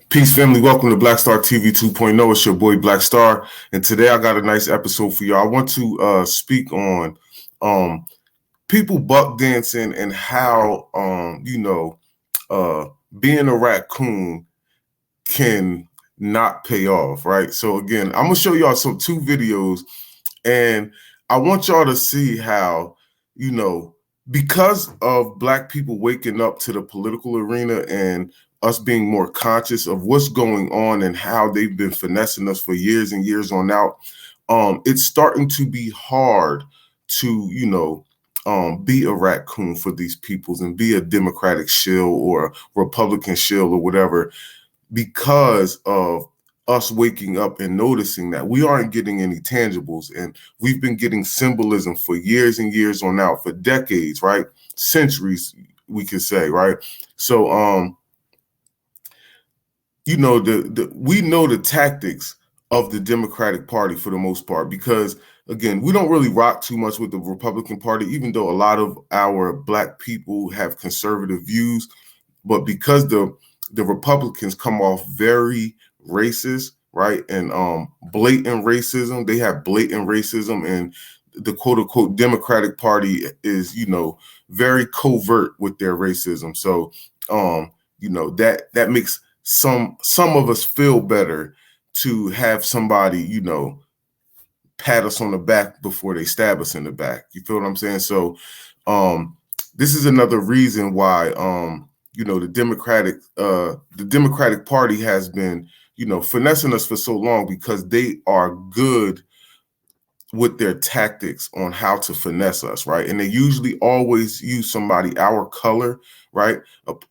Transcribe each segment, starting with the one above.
Peace, family. Welcome to Black Star TV 2.0. It's your boy Black Star, and today I got a nice episode for y'all. I want to speak on people buck dancing and how being a raccoon can not pay off, right? So again, I'm gonna show y'all two videos, and I want y'all to see how because of Black people waking up to the political arena and us being more conscious of what's going on and how they've been finessing us for years and years on out, it's starting to be hard to, be a raccoon for these peoples and be a Democratic shill or Republican shill or whatever, because of us waking up and noticing that we aren't getting any tangibles, and we've been getting symbolism for years and years on out, for decades, right? Centuries, we could say, right? So, we know the tactics of the Democratic Party for the most part, because again, we don't really rock too much with the Republican Party, even though a lot of our Black people have conservative views. But because the Republicans come off very racist, right, and blatant racism, they have blatant racism, and the quote unquote Democratic Party is, very covert with their racism. So, that makes some of us feel better to have somebody, pat us on the back before they stab us in the back. You feel what I'm saying? So this is another reason why the Democratic Party has been, finessing us for so long, because they are good with their tactics on how to finesse us, right? And they usually always use somebody our color, right?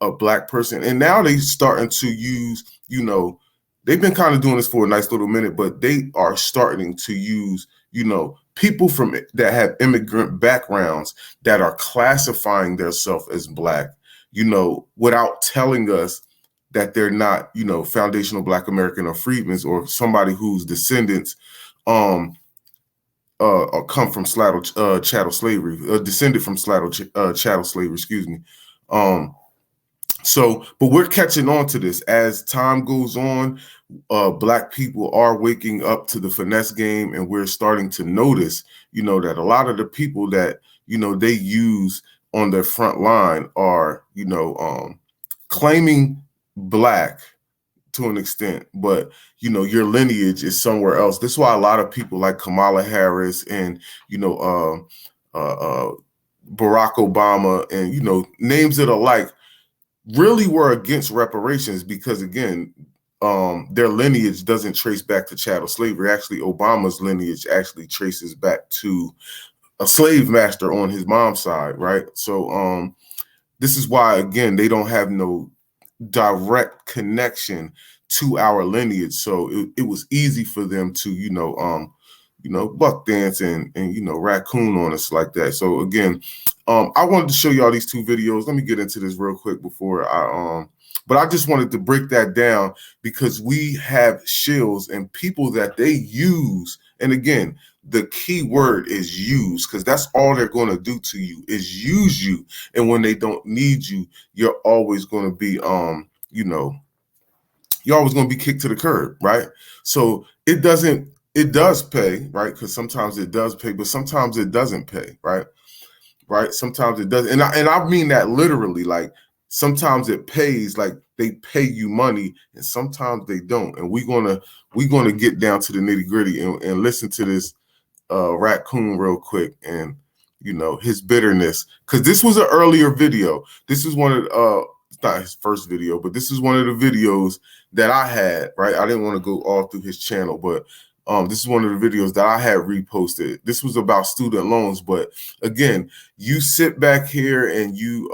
A Black person. And now they starting to use, they've been kind of doing this for a nice little minute, but they are starting to use, people that have immigrant backgrounds that are classifying themselves as Black, without telling us that they're not, foundational Black American or freedmen's, or somebody whose descendants come from chattel slavery, descended from chattel slavery, excuse me. But we're catching on to this as time goes on. Black people are waking up to the finesse game, and we're starting to notice, that a lot of the people that, they use on their front line are, claiming Black to an extent, but your lineage is somewhere else. This is why a lot of people like Kamala Harris and Barack Obama and names that are like really were against reparations, because again, their lineage doesn't trace back to chattel slavery. Actually, Obama's lineage actually traces back to a slave master on his mom's side, right? So this is why, again, they don't have no direct connection to our lineage. So it was easy for them to, buck dance and raccoon on us like that. So again, I wanted to show y'all these two videos. Let me get into this real quick before but I just wanted to break that down, because we have shills and people that they use. And again, the key word is use, because that's all they're going to do to you is use you. And when they don't need you, you're always going to be, you're always going to be kicked to the curb, right? So it does pay, right? Because sometimes it does pay, but sometimes it doesn't pay, right? Right? Sometimes it does. And I mean that literally, like sometimes it pays, like they pay you money, and sometimes they don't. And we're gonna get down to the nitty-gritty and listen to this raccoon real quick, and his bitterness, because this was an earlier video. This is one of it's not his first video, but this is one of the videos that I had, right? I didn't want to go all through his channel, but this is one of the videos that I had reposted. This was about student loans, but again, you sit back here and you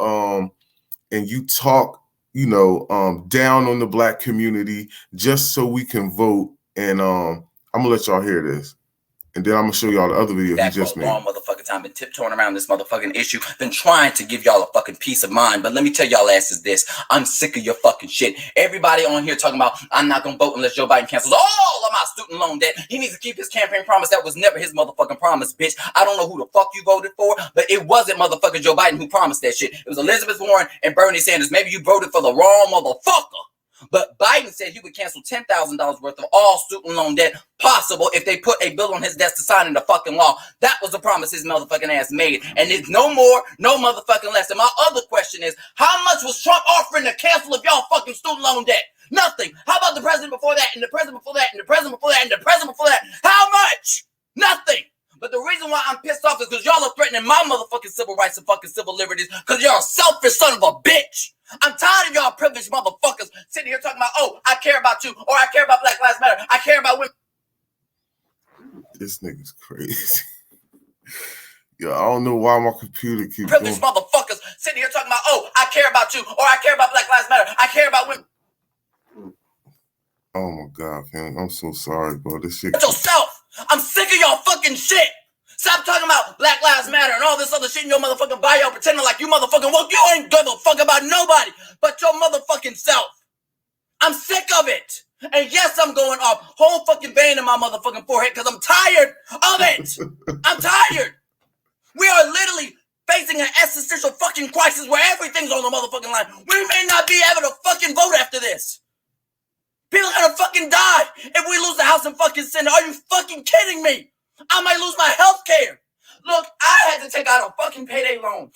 talk, down on the Black community just so we can vote. And I'm gonna let y'all hear this, and then I'm gonna show y'all the other video he just made. Long motherfucking time, been tiptoeing around this motherfucking issue, been trying to give y'all a fucking peace of mind. But let me tell y'all asses this: I'm sick of your fucking shit. Everybody on here talking about I'm not gonna vote unless Joe Biden cancels all of my student loan debt. He needs to keep his campaign promise. That was never his motherfucking promise, bitch. I don't know who the fuck you voted for, but it wasn't motherfucking Joe Biden who promised that shit. It was Elizabeth Warren and Bernie Sanders. Maybe you voted for the wrong motherfucker. But Biden said said he would cancel $10,000 worth of all student loan debt possible if they put a bill on his desk to sign into fucking law. That was the promise his motherfucking ass made. And it's no more, no motherfucking less. And my other question is, how much was Trump offering to cancel of y'all fucking student loan debt? Nothing. How about the president before that, and the president before that, and the president before that, and the president before that? How much? Nothing. But the reason why I'm pissed off is because y'all are threatening my motherfucking civil rights and fucking civil liberties because you're a selfish son of a bitch. I'm tired of y'all privileged motherfuckers sitting here talking about, oh, I care about you, or I care about Black Lives Matter. I care about women. This nigga's crazy. Yo, I don't know why my computer keeps privileged motherfuckers sitting here talking about, oh, I care about you, or I care about Black Lives Matter. I care about women. Oh my God, man. I'm so sorry, bro. This shit. Yourself. I'm sick of y'all fucking shit. Stop talking about Black Lives Matter and all this other shit in your motherfucking bio, pretending like you motherfucking woke. You ain't give a fuck about nobody but your motherfucking self. I'm sick of it. And yes, I'm going off whole fucking vein in my motherfucking forehead because I'm tired of it. I'm tired. We are literally facing an existential fucking crisis where everything's on the motherfucking line. We may not be able to fucking vote after this. People are gonna fucking die if we lose the House and fucking Senate. Are you fucking kidding me? I might lose my health care. Look, I had to take out a fucking payday loan.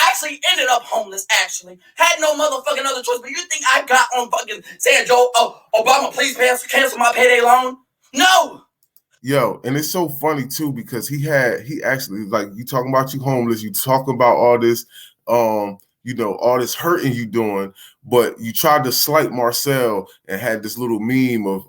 Actually ended up homeless, actually. Had no motherfucking other choice. But you think I got on fucking saying, Joe, Obama, please cancel my payday loan? No. Yo, and it's so funny too, because he actually, like, you talking about you homeless, you talking about all this, you know, all this hurting you doing, but you tried to slight Marcel and had this little meme of,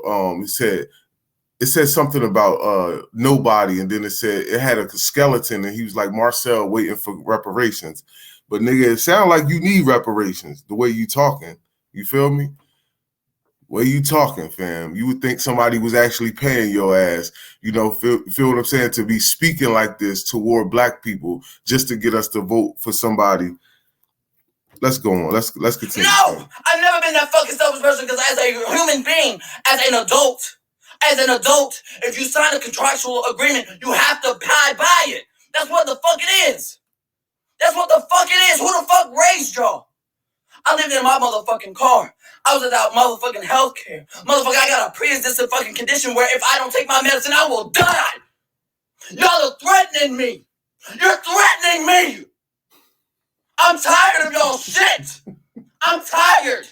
it said something about nobody, and then it had a skeleton, and he was like, Marcel waiting for reparations. But nigga, it sounded like you need reparations, the way you talking. You feel me? Way you talking, fam. You would think somebody was actually paying your ass, you know, feel what I'm saying, to be speaking like this toward Black people just to get us to vote for somebody. Let's go on. Let's continue. No, I've never been that fucking selfish person because as a human being, as an adult, if you sign a contractual agreement, you have to abide by it. That's what the fuck it is. That's what the fuck it is. Who the fuck raised y'all? I lived in my motherfucking car. I was without motherfucking health care. Motherfucker, I got a pre-existing fucking condition where if I don't take my medicine, I will die. Y'all are threatening me. You're threatening me. I'm tired of y'all shit. I'm tired.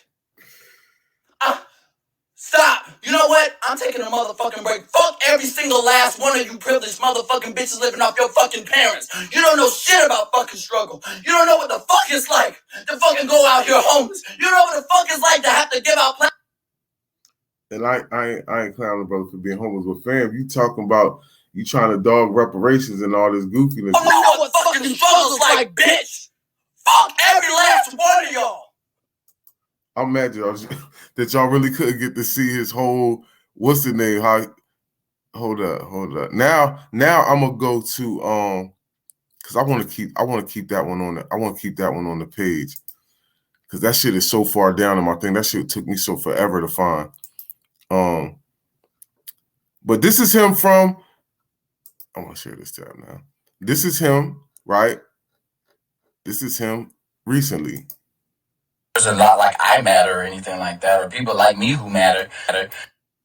Stop. You know what? I'm taking a motherfucking break. Fuck every single last one of you privileged motherfucking bitches living off your fucking parents. You don't know shit about fucking struggle. You don't know what the fuck it's like to fucking go out here homeless. You don't know what the fuck it's like to have to give out And I ain't clowning brother for being homeless, but fam, you talking about you trying to dog reparations and all this goofiness. I know what fucking struggle's like, bitch. Fuck every last one of y'all. I'm mad that y'all really couldn't get to see his whole, what's the name? Hold up. Now I'm gonna go to because I want to keep that one on the page. Because that shit is so far down in my thing. That shit took me so forever to find. But this is him from, I'm gonna share this tab now. This is him, right? This is him recently. There's a lot like I matter or anything like that, or people like me who matter.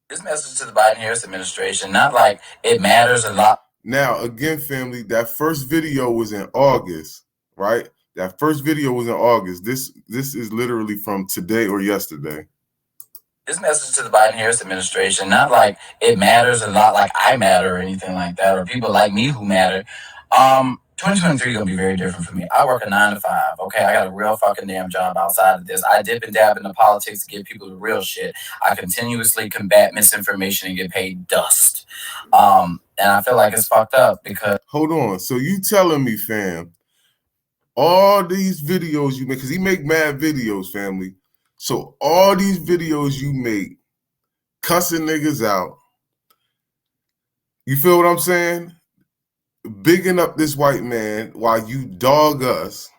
This message to the Biden-Harris administration, not like it matters a lot. Now, again, family, that first video was in August, right? That first video was in August. This is literally from today or yesterday. This message to the Biden-Harris administration, not like it matters a lot like I matter or anything like that, or people like me who matter. 2023 gonna be very different for me. I work a 9 to 5. Okay, I got a real fucking damn job outside of this. I dip and dab into politics to give people the real shit. I continuously combat misinformation and get paid dust. And I feel like it's fucked up because. Hold on. So you telling me, fam, all these videos you make, because he make mad videos, family. So all these videos you make, cussing niggas out. You feel what I'm saying? Bigging up this white man while you dog us.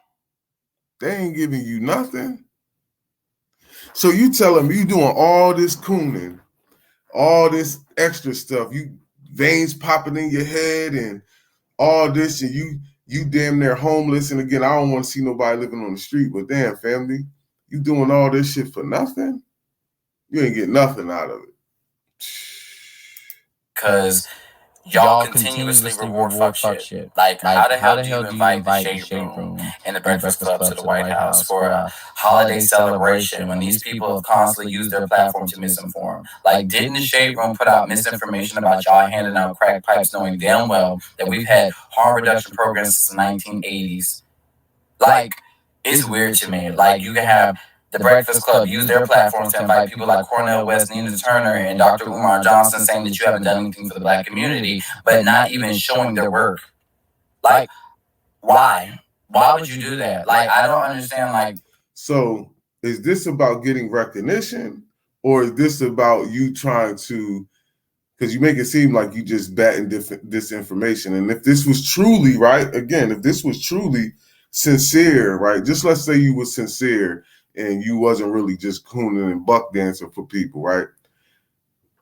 They ain't giving you nothing. So you telling me you doing all this cooning, all this extra stuff, you veins popping in your head and all this, and you damn near homeless. And again, I don't want to see nobody living on the street, but damn, family, you doing all this shit for nothing? You ain't get nothing out of it. Because y'all continuously reward fuck shit. Like, how the hell do you invite the Shade Room and the Breakfast Club to the White House for a holiday celebration when these people have constantly used their platform to misinform? Like, didn't the Shade Room put out misinformation about y'all handing out crack pipes knowing damn well that we've had harm reduction programs since the 1980s? Like, it's weird to me. Like, you can have the Breakfast Club use their platforms to invite people like Cornel West, Nina Turner, and Dr. Umar Johnson saying that you haven't done anything for the black community, but not even showing their work. Like, why? Why would you do that? Like, I don't understand. Like, so is this about getting recognition, or is this about you trying to? Because you make it seem like you just batting disinformation. And if this was truly right, again, if this was truly sincere, right? Just let's say you were sincere and you wasn't really just cooning and buck dancing for people, right?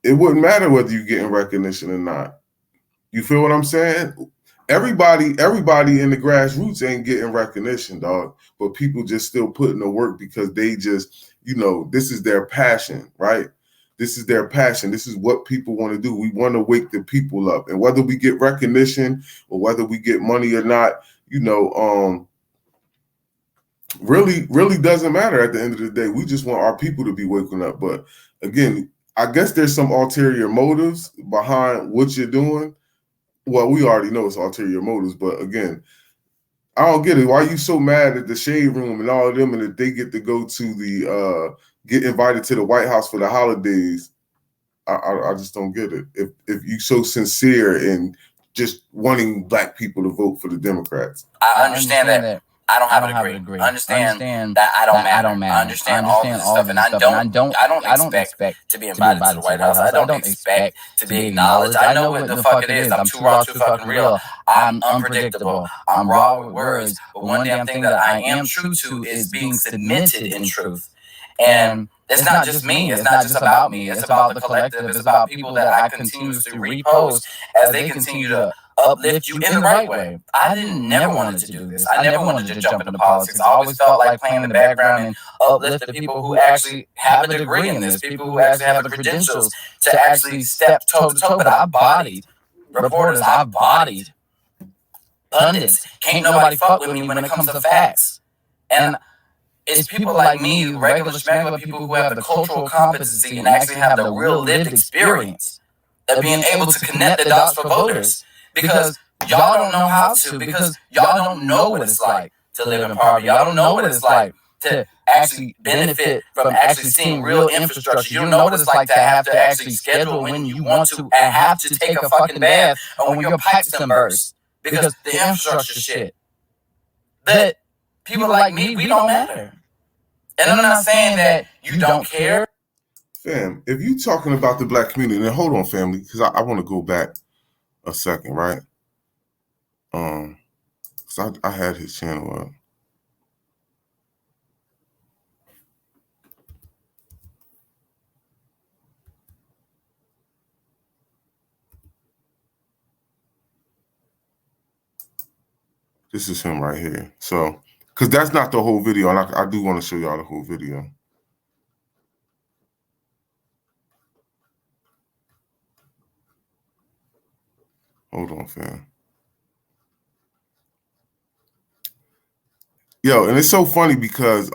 It wouldn't matter whether you're getting recognition or not. You feel what I'm saying? Everybody in the grassroots ain't getting recognition, dog. But people just still putting the work because they just, this is their passion, right? This is their passion. This is what people want to do. We want to wake the people up. And whether we get recognition or whether we get money or not, really doesn't matter at the end of the day. We just want our people to be waking up. But again, I guess there's some ulterior motives behind what you're doing. Well, we already know it's ulterior motives, but again, I don't get it. Why are you so mad at the Shade Room and all of them and that they get to go to the get invited to the White House for the holidays? I just don't get it. If you're so sincere in just wanting black people to vote for the Democrats. I understand that. I don't have a degree. Understand that I don't matter. I understand all this stuff, and I don't expect to be invited to the White House. I don't expect to be acknowledged. I know what the fuck it is. I'm too raw, too fucking real. I'm unpredictable. I'm raw with words. But one damn thing that I am true to is being submitted in truth. And it's not just me. It's not just about me. It's about the collective. It's about people that I continuously repost as they continue to uplift you in the right way. I never wanted to do this. I never wanted to jump into politics. I always felt like playing in the background and uplift the people who actually have a degree in this, people who actually have the credentials to actually step toe to toe. But I bodied reporters. I bodied pundits. Can't nobody fuck with me when it comes to facts. And it's people like me, regular schmegular people who have the cultural competency and actually have the real lived experience of being able to connect the dots for voters. Because y'all don't know how to, because y'all don't know what it's like to live in poverty. Y'all don't know what it's like to actually benefit from actually seeing real infrastructure. You don't know what it's like to have to actually schedule when you want to and have to take a fucking bath or when your pipes done burst. Because the infrastructure shit. That people like me, we don't matter. And I'm not saying that you don't care. Fam, if you talking about the black community, then hold on, family, because I want to go back a second, right? So I had his channel up. This is him right here. So, because that's not the whole video, and I do want to show y'all the whole video. Hold on, fam. Yo, and it's so funny because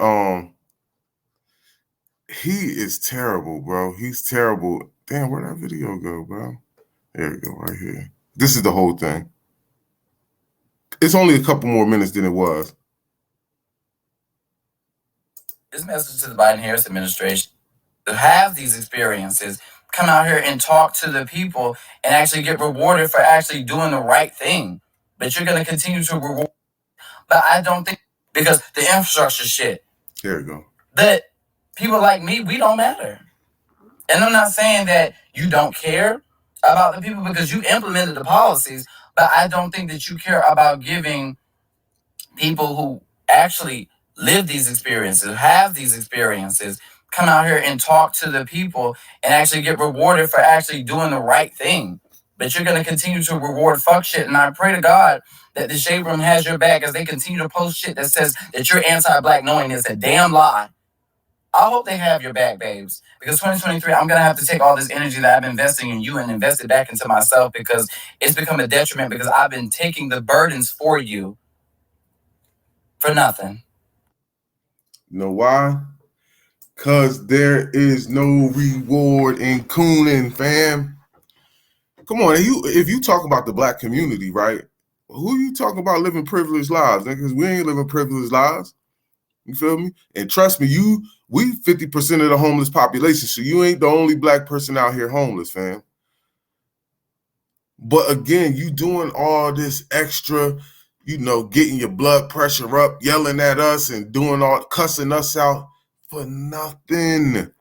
he is terrible, bro. He's terrible. Damn, where'd that video go, bro? There we go, right here. This is the whole thing. It's only a couple more minutes than it was. This message to the Biden-Harris administration: to have these experiences, come out here and talk to the people and actually get rewarded for actually doing the right thing. But you're going to continue to reward. But I don't think, because the infrastructure shit. There you go. That people like me, we don't matter. And I'm not saying that you don't care about the people because you implemented the policies, but I don't think that you care about giving people who actually live these experiences, have these experiences, come out here and talk to the people and actually get rewarded for actually doing the right thing. But you're going to continue to reward fuck shit. And I pray to God that the Shade Room has your back as they continue to post shit that says that you're anti-black, knowing it's a damn lie. I hope they have your back, babes. Because 2023, I'm gonna have to take all this energy that I've been investing in you and invest it back into myself because it's become a detriment because I've been taking the burdens for you for nothing. You know why? Because there is no reward in cooning, fam. Come on, if you talk about the black community, right? Who you talking about living privileged lives? Because we ain't living privileged lives. You feel me? And trust me, we 50% of the homeless population, so you ain't the only black person out here homeless, fam. But again, you doing all this extra, getting your blood pressure up, yelling at us and doing all cussing us out for nothing.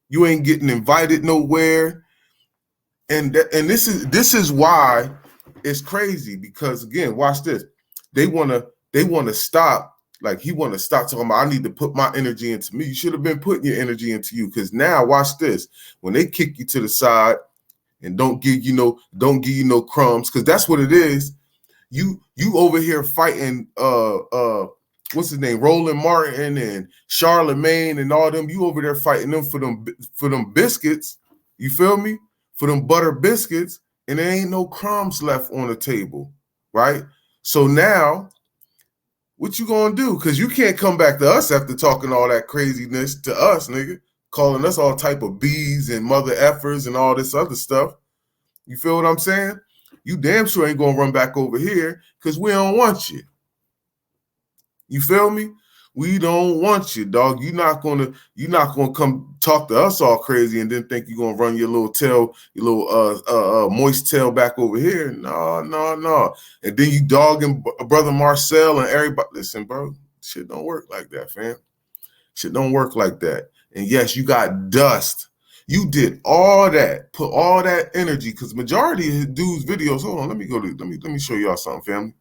You ain't getting invited nowhere. And this is why it's crazy, because again, watch this. They wanna stop, like he wanna stop talking about I need to put my energy into me. You should have been putting your energy into you, because now watch this. When they kick you to the side and don't give you no crumbs, because that's what it is. You over here fighting what's his name, Roland Martin and Charlemagne and all them. You over there fighting them for them biscuits. You feel me? For them butter biscuits, and there ain't no crumbs left on the table, right? So now, what you gonna do? Because you can't come back to us after talking all that craziness to us, nigga, calling us all type of bees and mother effers and all this other stuff. You feel what I'm saying? You damn sure ain't gonna run back over here because we don't want you. You feel me? We don't want you, dog. You're not gonna come talk to us all crazy and then think you're gonna run your little tail, your little moist tail back over here. No. And then you dogging brother Marcel and everybody. Listen, bro, shit don't work like that, fam. Shit don't work like that. And yes, you got dust. You did all that, put all that energy, because majority of his dude's videos. Hold on, let me show y'all something, family.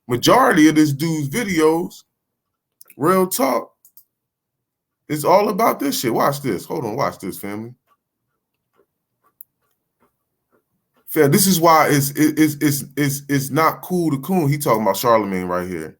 Majority of this dude's videos, real talk, it's all about this shit. Watch this. Hold on, watch this, family. Fam, this is why it's not cool to coon. He talking about Charlemagne right here.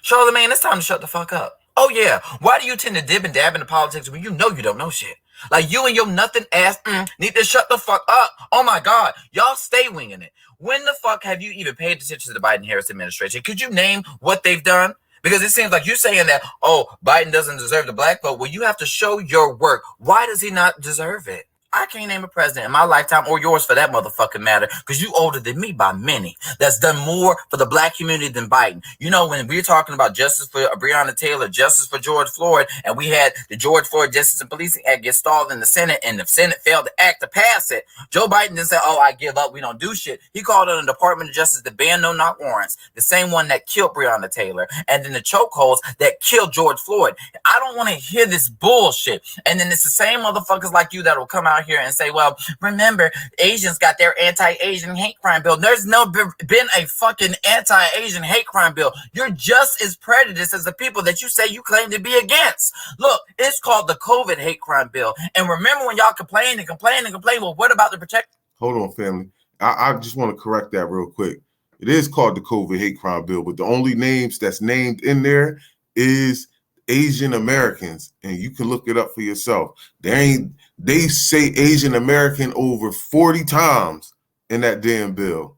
Charlemagne, it's time to shut the fuck up. Oh yeah, why do you tend to dib and dab into politics when you know you don't know shit? Like you and your nothing ass need to shut the fuck up. Oh my God, y'all stay winging it. When the fuck have you even paid attention to the Biden-Harris administration? Could you name what they've done? Because it seems like you're saying that, oh, Biden doesn't deserve the black vote. Well, you have to show your work. Why does he not deserve it? I can't name a president in my lifetime, or yours for that motherfucking matter, because you older than me by many, that's done more for the black community than Biden. You know, when we're talking about justice for Breonna Taylor, justice for George Floyd, and we had the George Floyd Justice and Policing Act get stalled in the Senate, and the Senate failed to act to pass it, Joe Biden didn't say, oh, I give up, we don't do shit. He called on the Department of Justice to ban no-knock warrants, the same one that killed Breonna Taylor, and then the chokeholds that killed George Floyd. I don't want to hear this bullshit. And then it's the same motherfuckers like you that will come out here and say, well, remember, Asians got their anti-Asian hate crime bill. There's no been a fucking anti-Asian hate crime bill. You're just as prejudiced as the people that you say you claim to be against. Look, it's called the COVID hate crime bill. And remember when y'all complain, well, what about the protect? Hold on, family. I just want to correct that real quick. It is called the COVID hate crime bill, but the only names that's named in there is Asian Americans, and you can look it up for yourself. They say Asian American over 40 times in that damn bill.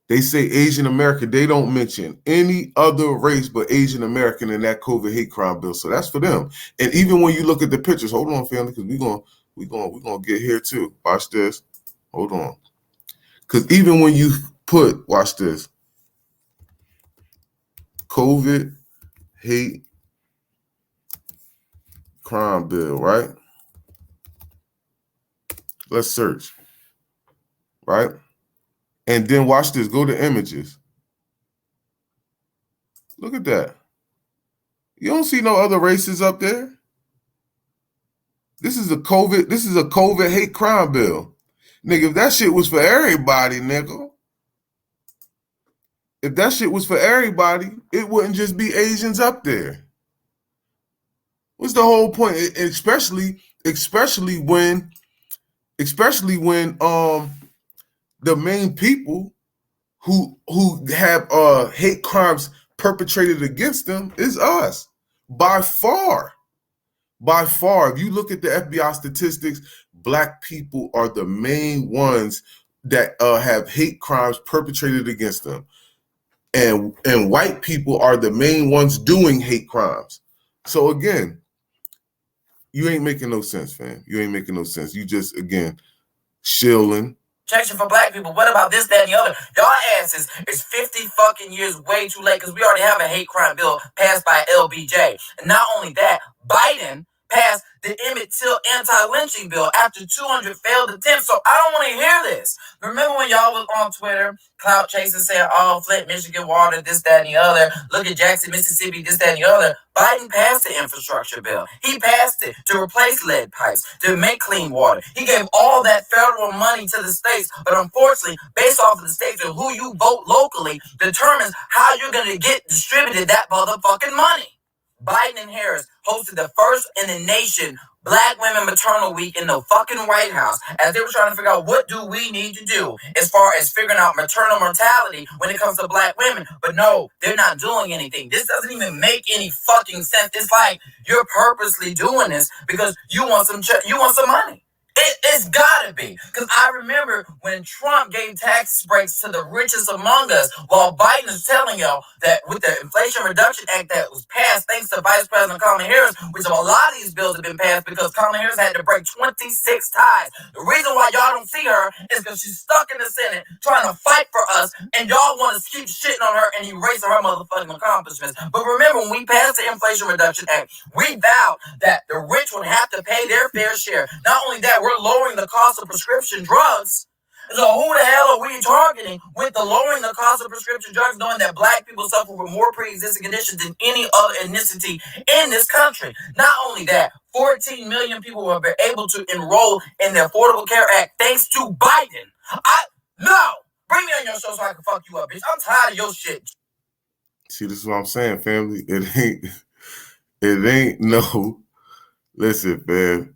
They say Asian American. They don't mention any other race but Asian American in that COVID hate crime bill. So that's for them. And even when you look at the pictures, hold on, family, because we're gonna get here too. Watch this. Hold on. Because even when you put, watch this, COVID hate crime bill, right? Let's search, right? And then watch this. Go to images. Look at that. You don't see no other races up there. This is a COVID hate crime bill. Nigga, if that shit was for everybody, nigga. If that shit was for everybody, it wouldn't just be Asians up there. What's the whole point? Especially when the main people who have hate crimes perpetrated against them is us. By far. By far, if you look at the FBI statistics, Black people are the main ones that have hate crimes perpetrated against them. And white people are the main ones doing hate crimes. So again, you ain't making no sense, fam. You ain't making no sense. You just, again, shilling. For Black people, what about this, that, and the other? Y'all asses is 50 fucking years way too late because we already have a hate crime bill passed by LBJ. And not only that, Biden passed the Emmett Till anti-lynching bill after 200 failed attempts. So I don't want to hear this. Remember when y'all was on Twitter, clout chasing, saying, oh, Flint, Michigan water, this, that, and the other. Look at Jackson, Mississippi, this, that, and the other. Biden passed the infrastructure bill. He passed it to replace lead pipes, to make clean water. He gave all that federal money to the states. But unfortunately, based off of the states and who you vote locally determines how you're going to get distributed that motherfucking money. Biden and Harris hosted the first in the nation Black Women Maternal Week in the fucking White House as they were trying to figure out what do we need to do as far as figuring out maternal mortality when it comes to Black women. But no, they're not doing anything. This doesn't even make any fucking sense. It's like you're purposely doing this because you want some money. It's gotta be. Because I remember when Trump gave tax breaks to the richest among us, while Biden is telling y'all that with the Inflation Reduction Act that was passed thanks to Vice President Kamala Harris, which a lot of these bills have been passed because Kamala Harris had to break 26 ties. The reason why y'all don't see her is because she's stuck in the Senate trying to fight for us, and y'all want to keep shitting on her and erasing her motherfucking accomplishments. But remember, when we passed the Inflation Reduction Act, we vowed that the rich would have to pay their fair share. Not only that, we're lowering the cost of prescription drugs. So who the hell are we targeting with the lowering the cost of prescription drugs, knowing that Black people suffer with more pre-existing conditions than any other ethnicity in this country? Not only that, 14 million people will be able to enroll in the Affordable Care Act thanks to Biden. No! Bring me on your show so I can fuck you up, bitch. I'm tired of your shit. See, this is what I'm saying, family. It ain't no, listen, man.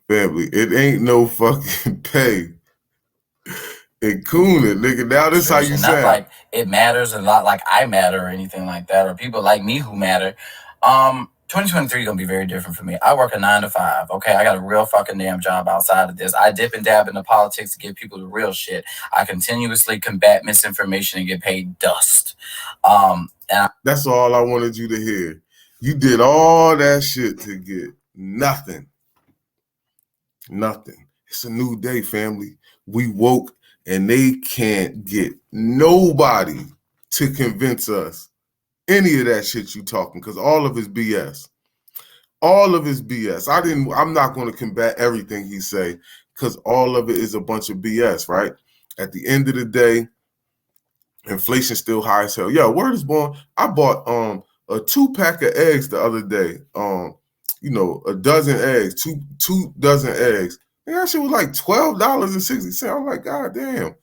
Family, it ain't no fucking pay in cooning, nigga. Now this how you sound. Not like it matters a lot, like I matter or anything like that, or people like me who matter. 2023 is gonna be very different for me. I work a 9 to 5. Okay, I got a real fucking damn job outside of this. I dip and dab into politics to give people the real shit. I continuously combat misinformation and get paid dust. That's all I wanted you to hear. You did all that shit to get nothing. Nothing. It's a new day, family. We woke, and they can't get nobody to convince us any of that shit you talking, because all of it's BS. All of it's BS. I'm not going to combat everything he say, because all of it is a bunch of BS, right? At the end of the day, inflation's still high as hell. Yo, word is born. I bought a 2-pack of eggs the other day. A dozen eggs, two dozen eggs. And that shit was like $12.60. I'm like, God damn.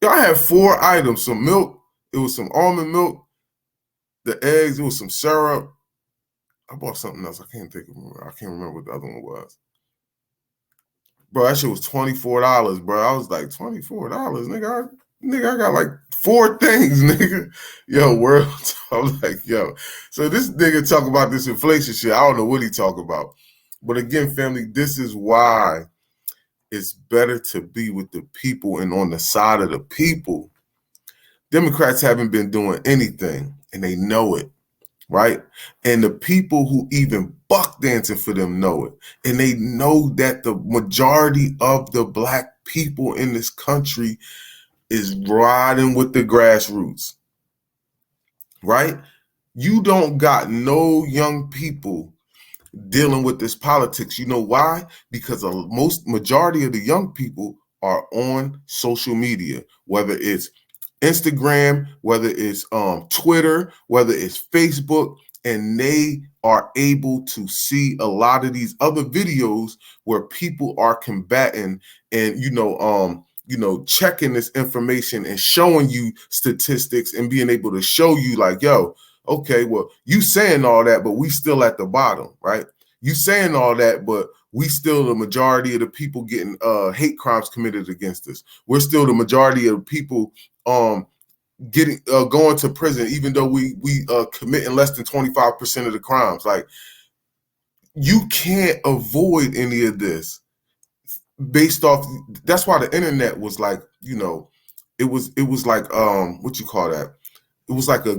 Yo, I had 4 items, some milk. It was some almond milk, the eggs, it was some syrup. I bought something else. I can't remember what the other one was. Bro, that shit was $24, bro. I was like, $24, nigga. I got like 4 things, nigga. Yo, world. I'm like, yo. So this nigga talk about this inflation shit. I don't know what he talk about. But again, family, this is why it's better to be with the people and on the side of the people. Democrats haven't been doing anything, and they know it, right? And the people who even buck dancing for them know it. And they know that the majority of the Black people in this country is riding with the grassroots, right? You don't got no young people dealing with this politics. You know why? Because majority of the young people are on social media, whether it's Instagram, whether it's Twitter, whether it's Facebook, and they are able to see a lot of these other videos where people are combating and checking this information and showing you statistics and being able to show you like, yo, okay, well, you saying all that, but we still at the bottom, right? You saying all that, but we still the majority of the people getting hate crimes committed against us. We're still the majority of people getting going to prison, even though we committing less than 25% of the crimes. Like, you can't avoid any of this based off. That's why the internet was like, it was like what you call that? It was like a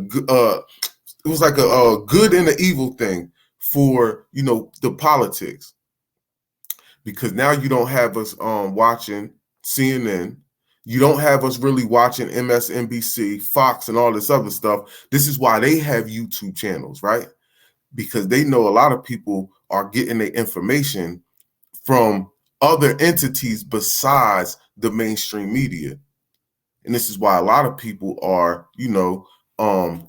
good and an evil thing for the politics, because now you don't have us watching CNN. You don't have us really watching MSNBC, Fox, and all this other stuff. This is why they have YouTube channels, right? Because they know a lot of people are getting their information from other entities besides the mainstream media. And this is why a lot of people are,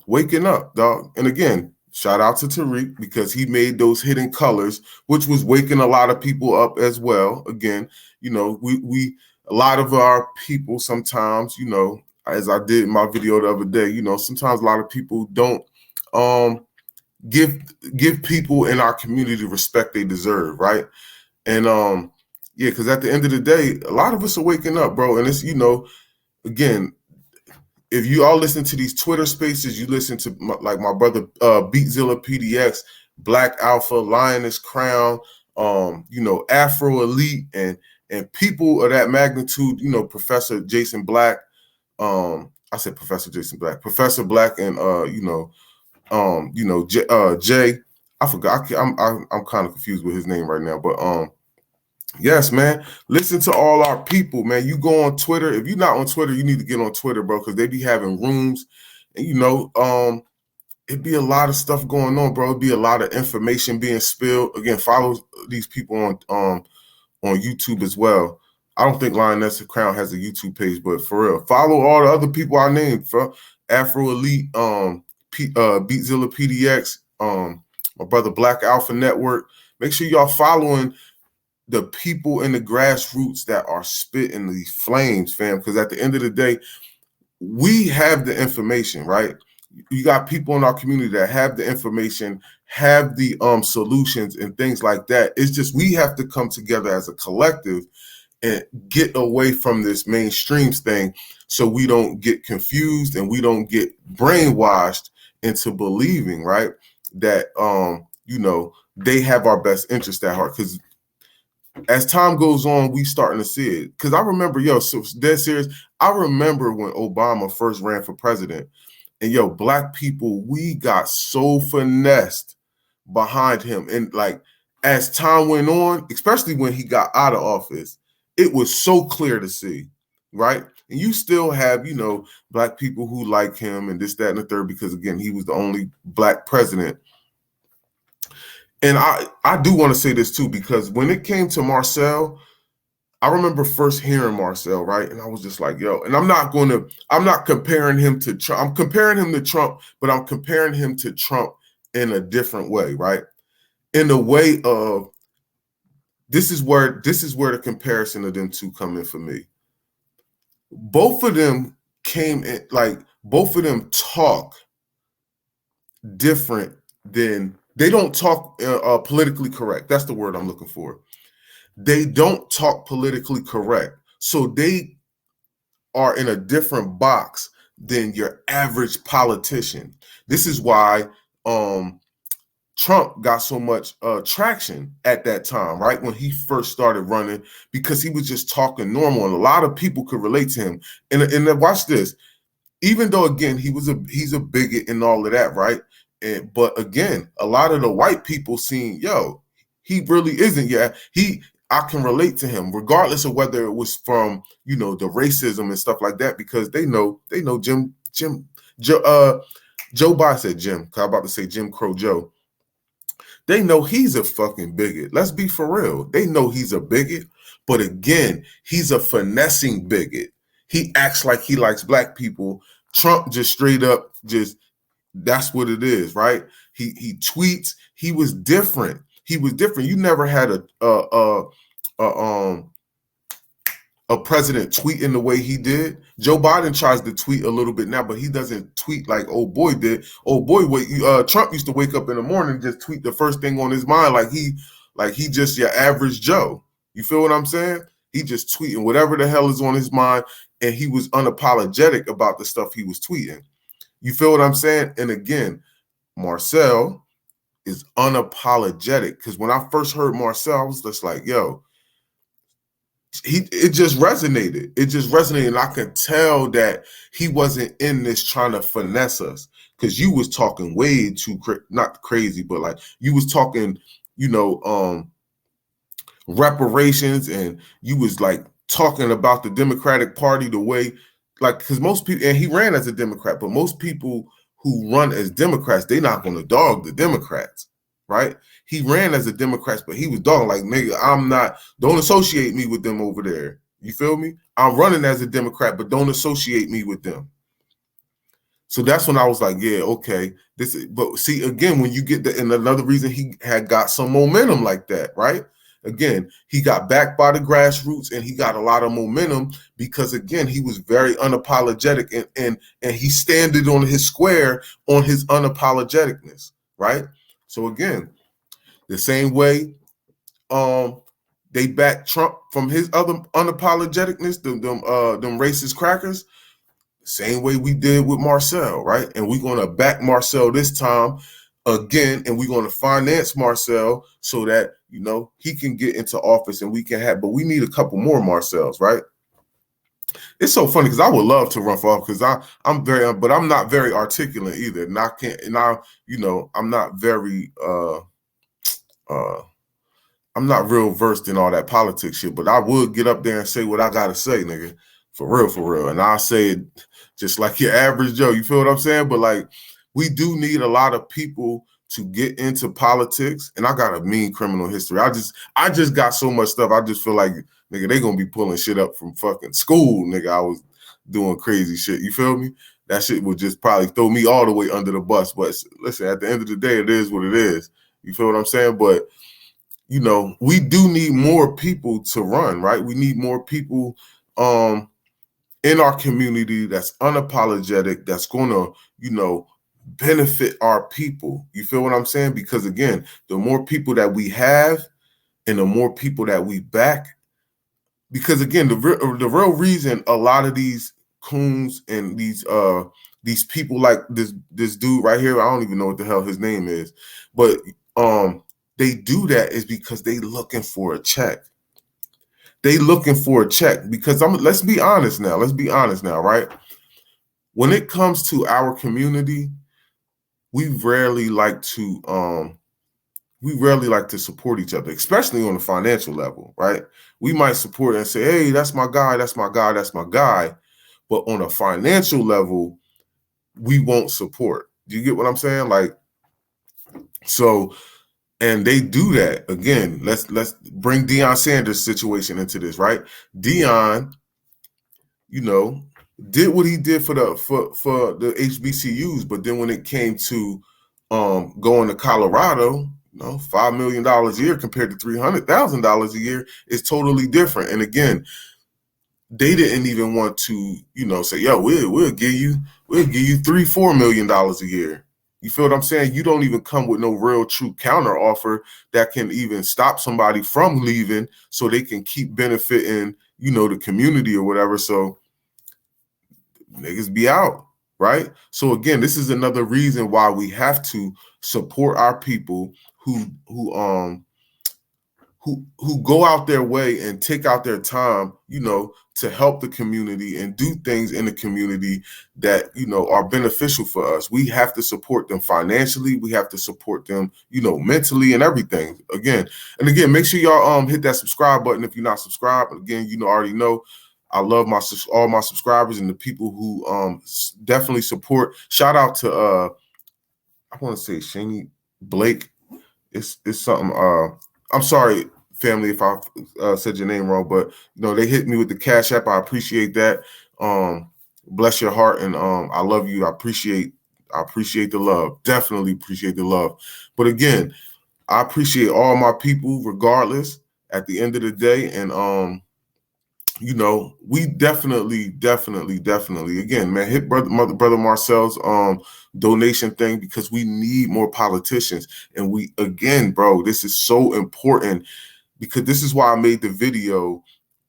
waking up, dog. And again, shout out to Tariq, because he made those hidden colors, which was waking a lot of people up as well. Again, we a lot of our people sometimes, as I did in my video the other day, sometimes a lot of people don't give people in our community the respect they deserve, right? And yeah, because at the end of the day, a lot of us are waking up, bro. And it's, again, if you all listen to these Twitter spaces, you listen to my brother Beatzilla PDX, Black Alpha, Lioness Crown, Afro Elite, and people of that magnitude, Professor Jason Black. I said Professor Jason Black, Professor Black, and Jay. I forgot. I'm kind of confused with his name right now, but yes, man. Listen to all our people, man. You go on Twitter. If you're not on Twitter, you need to get on Twitter, bro, because they be having rooms, and it'd be a lot of stuff going on, bro. It'd be a lot of information being spilled. Again, follow these people on YouTube as well. I don't think Lioness Crown has a YouTube page, but for real, follow all the other people I named, for Afro Elite, Beatzilla PDX, my brother Black Alpha Network. Make sure y'all following the people in the grassroots that are spitting these flames, fam, because at the end of the day, we have the information, right? You got people in our community that have the information, have the solutions and things like that. It's just we have to come together as a collective and get away from this mainstream thing, so we don't get confused and we don't get brainwashed into believing, right, that they have our best interest at heart. Because as time goes on, we starting to see it. Because I remember, so dead serious, I remember when Obama first ran for president, and Black people, we got so finessed behind him. And like, as time went on, especially when he got out of office, it was so clear to see, right? And you still have, Black people who like him and this, that, and the third, because again, he was the only Black president. And I do want to say this too, because when it came to Marcel, I remember first hearing Marcel, right? And I was just like, and I'm not comparing him to Trump. I'm comparing him to Trump, but I'm comparing him to Trump in a different way, right? In the way of, this is where the comparison of them two come in for me. Both of them came in, like, both of them talk different than, they don't talk politically correct. That's the word I'm looking for. They don't talk politically correct. So they are in a different box than your average politician. This is why Trump got so much traction at that time, right? When he first started running, because he was just talking normal, and a lot of people could relate to him. And watch this. Even though, again, he's a bigot and all of that, right? But again, a lot of the white people seen, he really isn't. Yeah, I can relate to him, regardless of whether it was from, the racism and stuff like that, because they know Joe Biden said Jim, because I'm about to say Jim Crow Joe. They know he's a fucking bigot. Let's be for real. They know he's a bigot, but again, he's a finessing bigot. He acts like he likes Black people. Trump just straight up that's what it is, right? He tweets. He was different. You never had a president tweet in the way he did. Joe Biden tries to tweet a little bit now, but he doesn't tweet like old boy did. Old boy, Trump used to wake up in the morning and just tweet the first thing on his mind, like he just your average Joe. You feel what I'm saying? He just tweeting whatever the hell is on his mind, and he was unapologetic about the stuff he was tweeting. You feel what I'm saying? And again, Marcel is unapologetic, because when I first heard Marcel, I was just like, yo, it just resonated. It just resonated, and I could tell that he wasn't in this trying to finesse us, because you was talking way too not crazy, but like you was talking, reparations, and you was like talking about the Democratic Party the way, like, because most people, and he ran as a Democrat, but most people who run as Democrats, they not going to dog the Democrats, right? He ran as a Democrat, but he was dogging like, nigga, don't associate me with them over there. You feel me? I'm running as a Democrat, but don't associate me with them. So that's when I was like, yeah, okay. But see, again, when you get and another reason he had got some momentum like that, right? Again, he got backed by the grassroots, and he got a lot of momentum because, again, he was very unapologetic, and he standed on his square on his unapologeticness, right? So again, the same way they backed Trump from his other unapologeticness, them racist crackers, same way we did with Marcel, right? And we're going to back Marcel this time again, and we're going to finance Marcel so that, he can get into office and we can but we need a couple more Marcels, right? It's so funny because I would love to run for office because but I'm not very articulate either. And I'm not very, I'm not real versed in all that politics shit, but I would get up there and say what I got to say, nigga. For real. And I'll say it just like your average Joe. You feel what I'm saying? But like, we do need a lot of people to get into politics. And I got a mean criminal history. I just got so much stuff. I just feel like, nigga, they gonna be pulling shit up from fucking school, nigga. I was doing crazy shit. You feel me? That shit would just probably throw me all the way under the bus. But listen, at the end of the day, it is what it is. You feel what I'm saying? But we do need more people to run, right? We need more people in our community that's unapologetic, that's going to, benefit our people. You feel what I'm saying? Because again, the more people that we have and the more people that we back, because again, the real reason a lot of these coons and these people like this dude right here, I don't even know what the hell his name is, but they do that is because they looking for a check. They looking for a check because let's be honest now, right? When it comes to our community, we rarely like to support each other, especially on the financial level, right? We might support and say, hey, that's my guy, that's my guy, that's my guy. But on a financial level, we won't support. Do you get what I'm saying? Like, so, and they do that. Again, let's bring Deion Sanders' situation into this, right? Deion, did what he did for the HBCUs, but then when it came to going to Colorado, $5 million a year compared to $300,000 a year is totally different. And again, they didn't even want to, say, yo, we'll give you $3-4 million a year. You feel what I'm saying? You don't even come with no real true counter offer that can even stop somebody from leaving so they can keep benefiting, the community or whatever. So niggas be out, right? So again, this is another reason why we have to support our people who go out their way and take out their time, to help the community and do things in the community that, are beneficial for us. We have to support them financially. We have to support them, mentally and everything. Again, make sure y'all hit that subscribe button if you're not subscribed. Again, already know I love all my subscribers and the people who definitely support. Shout out to I want to say Shani Blake. It's something. I'm sorry, family, if I said your name wrong, but they hit me with the Cash App. I appreciate that. Bless your heart, and I love you. I appreciate the love. Definitely appreciate the love. But again, I appreciate all my people, regardless. At the end of the day, and we definitely, again, man, hit brother Marcel's donation thing because we need more politicians. And we, again, bro, this is so important because this is why I made the video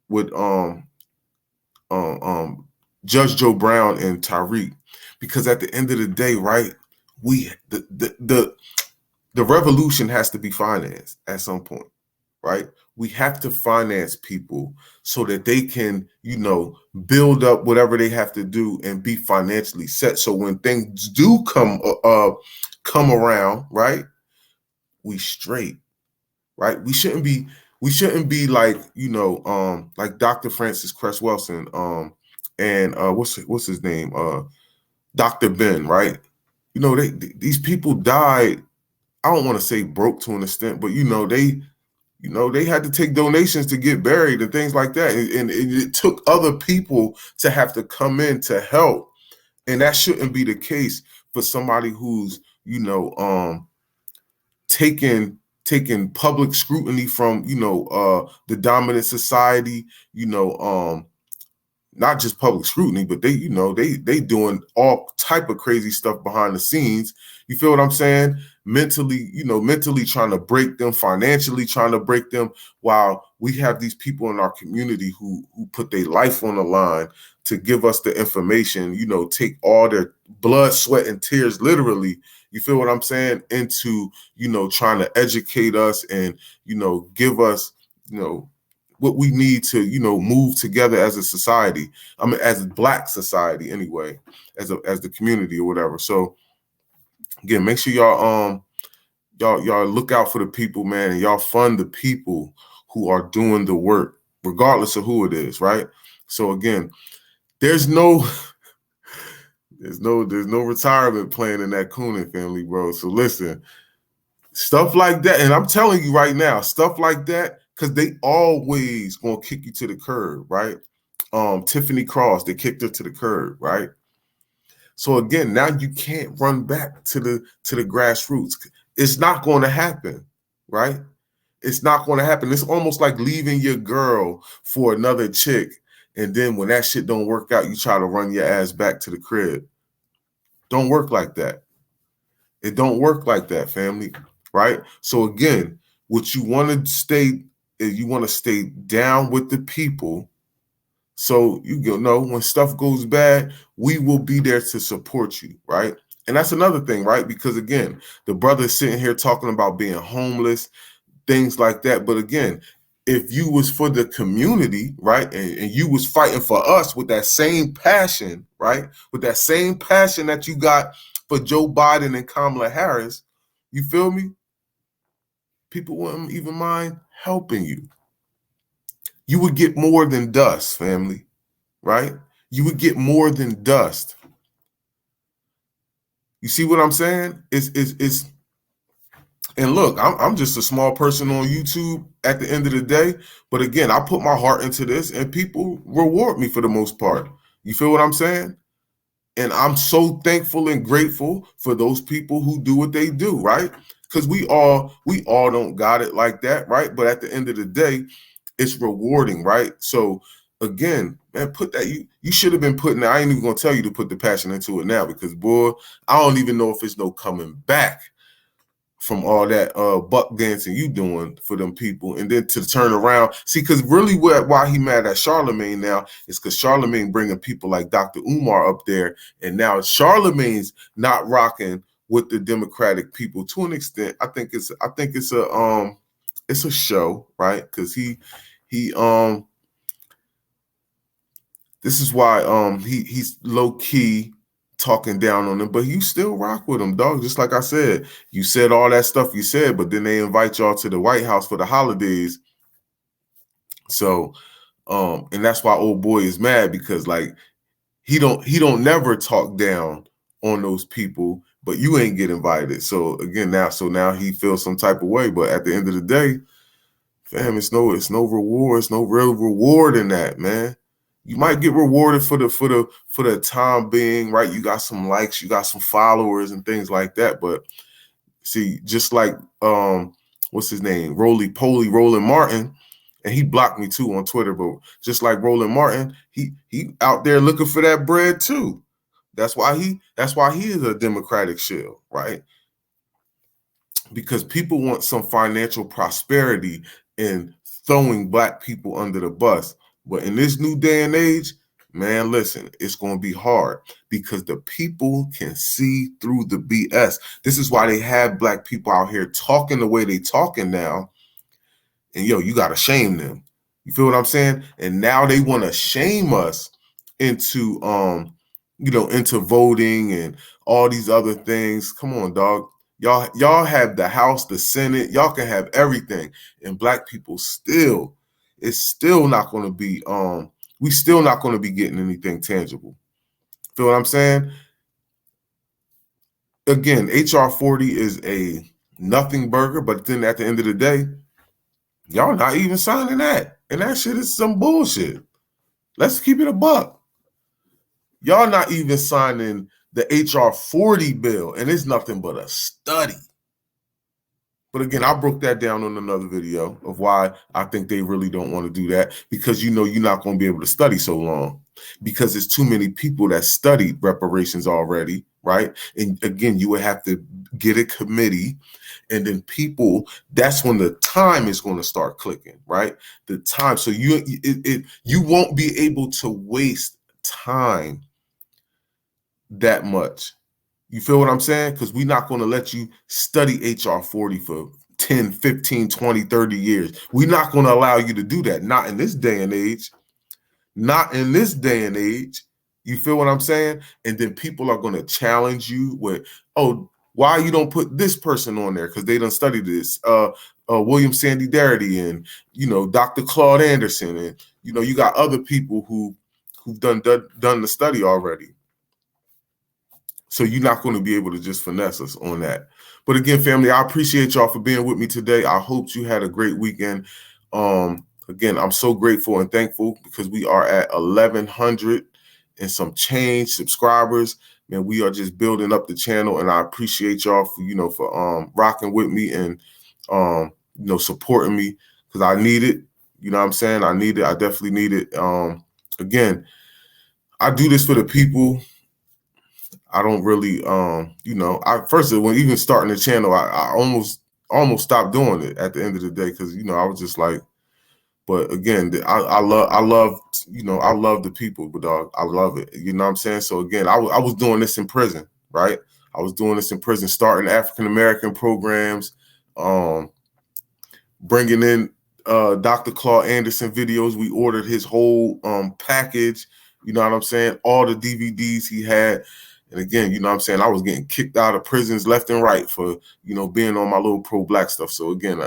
with Judge Joe Brown and Tyreek, because at the end of the day, right, the revolution has to be financed at some point, right? We have to finance people so that they can, build up whatever they have to do and be financially set. So when things do come around, right, we straight, right? We shouldn't be like, like Dr. Francis Cress Wilson, and what's his name, Dr. Ben, right? These people died. I don't want to say broke to an extent, but they had to take donations to get buried and things like that. And it took other people to have to come in to help. And that shouldn't be the case for somebody who's, taking public scrutiny from, the dominant society, not just public scrutiny, but they doing all type of crazy stuff behind the scenes. You feel what I'm saying? Mentally trying to break them, financially trying to break them, while we have these people in our community who put their life on the line to give us the information, take all their blood, sweat, and tears, literally, you feel what I'm saying, into, trying to educate us and, give us, what we need to, move together as a society. I mean, as a Black society anyway, as the community or whatever. So again, make sure y'all look out for the people, man, and y'all fund the people who are doing the work, regardless of who it is, right? So again, there's no retirement plan in that Coonan family, bro. So listen, stuff like that, and I'm telling you right now, stuff like that, because they always gonna kick you to the curb, right? Tiffany Cross, they kicked her to the curb, right? So again, now you can't run back to the grassroots. It's not going to happen, right? It's not going to happen. It's almost like leaving your girl for another chick, and then when that shit don't work out, you try to run your ass back to the crib. Don't work like that. It don't work like that, family, right? So again, what you want to stay down with the people. So when stuff goes bad, we will be there to support you, right? And that's another thing, right? Because again, the brother's sitting here talking about being homeless, things like that. But again, if you was for the community, right, and you was fighting for us with that same passion, right, with that same passion that you got for Joe Biden and Kamala Harris, you feel me? People wouldn't even mind helping you. You would get more than dust, family, right? You would get more than dust. You see what I'm saying? It's and look, I'm just a small person on YouTube at the end of the day. But again, I put my heart into this and people reward me for the most part. You feel what I'm saying? And I'm so thankful and grateful for those people who do what they do, right? Because we all don't got it like that, right? But at the end of the day, it's rewarding, right? So again, man, put that, you should have been putting, I ain't even gonna tell you to put the passion into it now, because boy, I don't even know if it's no coming back from all that buck dancing you doing for them people. And then to turn around, see, because really why he mad at Charlemagne now is because Charlemagne bringing people like Dr. Umar up there, and now Charlemagne's not rocking with the Democratic people to an extent. I think it's a show, right? Because he this is why he's low key talking down on them, but you still rock with them, dog. Just like I said, you said all that stuff you said, but then they invite y'all to the White House for the holidays. So, and that's why old boy is mad, because like he don't never talk down on those people, but you ain't get invited. So again, now he feels some type of way. But at the end of the day, fam, it's no reward, it's no real reward in that, man. You might get rewarded for the time being, right? You got some likes, you got some followers and things like that. But see, just like what's his name? Roland Martin, and he blocked me too on Twitter, but just like Roland Martin, he out there looking for that bread too. That's why he is a Democratic shield, right? Because people want some financial prosperity and throwing Black people under the bus. But in this new day and age, Man, listen, it's going to be hard because the people can see through the BS. This is why they have black people out here talking the way they talking now. And yo, you got to shame them. You feel what I'm saying? And now they want to shame us into, into voting and all these other things. Come on, dog. Y'all have the House, the Senate. Y'all can have everything. And black people it's still not going to be, we still not going to be getting anything tangible. Feel what I'm saying? Again, HR 40 is a nothing burger, but then at the end of the day, y'all not even signing that. And that shit is some bullshit. Let's keep it a buck. Y'all not even signing the HR 40 bill, and it's nothing but a study. But again, I broke that down on another video of why I think they really don't want to do that, because you're not going to be able to study so long because there's too many people that studied reparations already, right? And again, you would have to get a committee, and then people, that's when the time is going to start clicking, right? The time. So you won't be able to waste time that much. You feel what I'm saying? Because we're not going to let you study HR 40 for 10, 15, 20, 30 years. We're not going to allow you to do that. Not in this day and age. Not in this day and age. You feel what I'm saying? And then people are going to challenge you with, oh, why you don't put this person on there? Because they done studied this. William Sandy Darity and, Dr. Claude Anderson. And, you got other people who've done the study already. So you're not going to be able to just finesse us on that. But again, family, I appreciate y'all for being with me today. I hope you had a great weekend. Again, I'm so grateful and thankful because we are at 1,100 and some change subscribers. Man, we are just building up the channel, and I appreciate y'all for rocking with me and supporting me, because I need it. You know what I'm saying? I need it. I definitely need it. Again, I do this for the people. I don't really, first of all, when even starting the channel, I almost stopped doing it at the end of the day, because I was just like, but again, I love the people, but dog, I love it. You know what I'm saying? So again, I was doing this in prison, right? I was doing this in prison, starting African American programs, bringing in Dr. Claude Anderson videos. We ordered his whole package. You know what I'm saying? All the DVDs he had. And again, you know what I'm saying? I was getting kicked out of prisons left and right for, being on my little pro-black stuff. So again,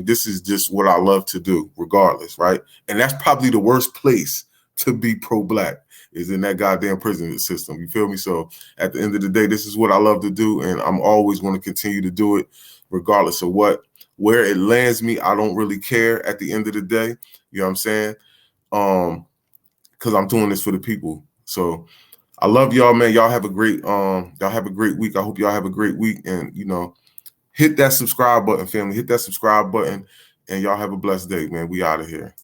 this is just what I love to do regardless, right? And that's probably the worst place to be pro-black, is in that goddamn prison system. You feel me? So at the end of the day, this is what I love to do. And I'm always going to continue to do it regardless of where it lands me. I don't really care at the end of the day. You know what I'm saying? Because I'm doing this for the people. So I love y'all, man. Y'all have a great week. I hope y'all have a great week. And, hit that subscribe button, family. Hit that subscribe button. And y'all have a blessed day, man. We out of here.